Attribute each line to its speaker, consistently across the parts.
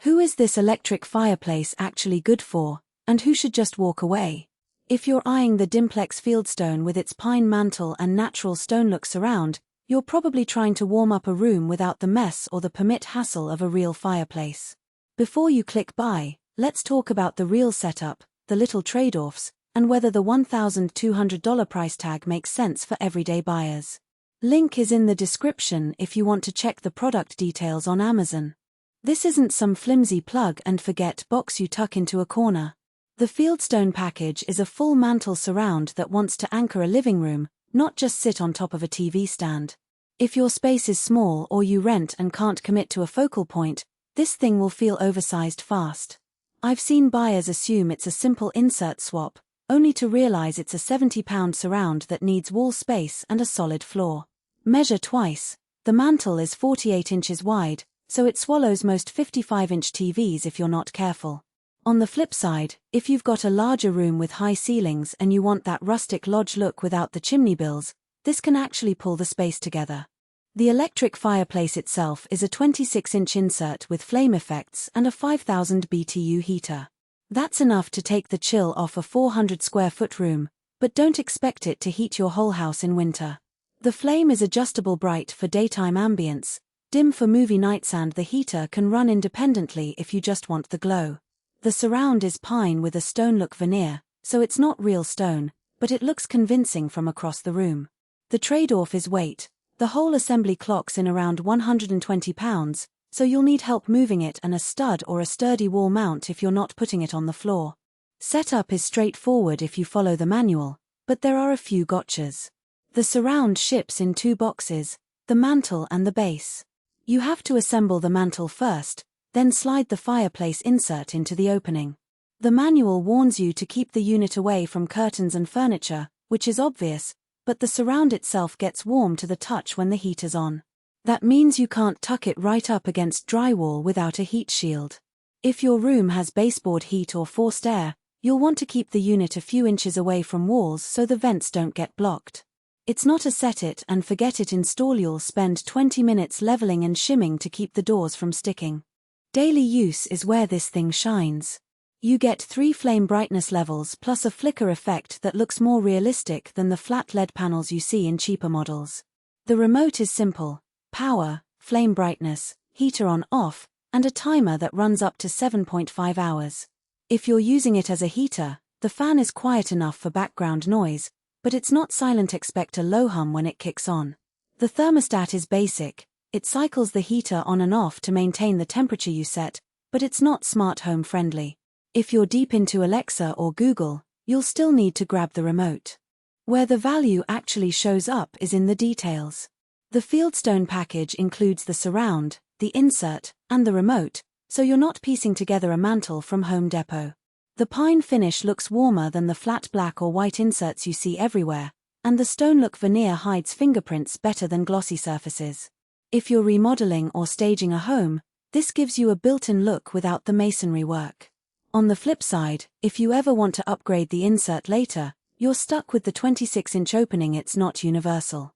Speaker 1: Who is this electric fireplace actually good for, and who should just walk away? If you're eyeing the Dimplex Fieldstone with its pine mantel and natural stone look surround, you're probably trying to warm up a room without the mess or the permit hassle of a real fireplace. Before you click buy, let's talk about the real setup, the little trade-offs, and whether the $1,200 price tag makes sense for everyday buyers. Link is in the description if you want to check the product details on Amazon. This isn't some flimsy plug-and-forget box you tuck into a corner. The Fieldstone package is a full mantel surround that wants to anchor a living room, not just sit on top of a TV stand. If your space is small or you rent and can't commit to a focal point, this thing will feel oversized fast. I've seen buyers assume it's a simple insert swap, only to realize it's a £70 surround that needs wall space and a solid floor. Measure twice. The mantel is 48 inches wide, so it swallows most 55-inch TVs if you're not careful. On the flip side, if you've got a larger room with high ceilings and you want that rustic lodge look without the chimney bills, this can actually pull the space together. The electric fireplace itself is a 26-inch insert with flame effects and a 5000 BTU heater. That's enough to take the chill off a 400 square foot room, but don't expect it to heat your whole house in winter. The flame is adjustable bright for daytime ambience, dim for movie nights, and the heater can run independently if you just want the glow. The surround is pine with a stone look veneer, so it's not real stone, but it looks convincing from across the room. The trade-off is weight. The whole assembly clocks in around 120 pounds, so you'll need help moving it and a stud or a sturdy wall mount if you're not putting it on the floor. Setup is straightforward if you follow the manual, but there are a few gotchas. The surround ships in two boxes, the mantel and the base. You have to assemble the mantel first, then slide the fireplace insert into the opening. The manual warns you to keep the unit away from curtains and furniture, which is obvious, but the surround itself gets warm to the touch when the heater's on. That means you can't tuck it right up against drywall without a heat shield. If your room has baseboard heat or forced air, you'll want to keep the unit a few inches away from walls so the vents don't get blocked. It's not a set it and forget it install. You'll spend 20 minutes leveling and shimming to keep the doors from sticking. Daily use is where this thing shines. You get 3 flame brightness levels plus a flicker effect that looks more realistic than the flat LED panels you see in cheaper models. The remote is simple: power, flame brightness, heater on off, and a timer that runs up to 7.5 hours. If you're using it as a heater, the fan is quiet enough for background noise, but it's not silent. Expect a low hum when it kicks on. The thermostat is basic. It cycles the heater on and off to maintain the temperature you set, but it's not smart home friendly. If you're deep into Alexa or Google, you'll still need to grab the remote. Where the value actually shows up is in the details. The Fieldstone package includes the surround, the insert, and the remote, so you're not piecing together a mantel from Home Depot. The pine finish looks warmer than the flat black or white inserts you see everywhere, and the stone look veneer hides fingerprints better than glossy surfaces. If you're remodeling or staging a home, this gives you a built-in look without the masonry work. On the flip side, if you ever want to upgrade the insert later, you're stuck with the 26-inch opening. It's not universal.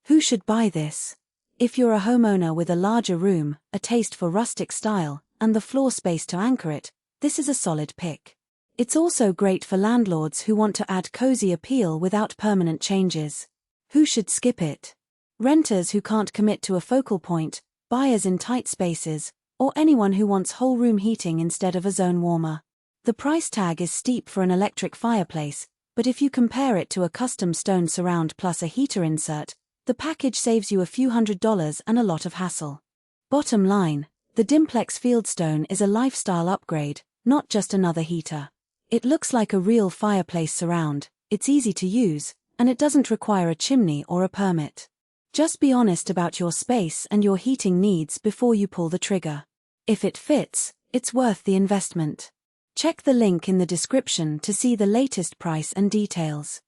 Speaker 1: Who should buy this? If you're a homeowner with a larger room, a taste for rustic style, and the floor space to anchor it, this is a solid pick. It's also great for landlords who want to add cozy appeal without permanent changes. Who should skip it? Renters who can't commit to a focal point, buyers in tight spaces, or anyone who wants whole room heating instead of a zone warmer. The price tag is steep for an electric fireplace, but if you compare it to a custom stone surround plus a heater insert, the package saves you a few $100s and a lot of hassle. Bottom line, the Dimplex Fieldstone is a lifestyle upgrade, not just another heater. It looks like a real fireplace surround, it's easy to use, and it doesn't require a chimney or a permit. Just be honest about your space and your heating needs before you pull the trigger. If it fits, it's worth the investment. Check the link in the description to see the latest price and details.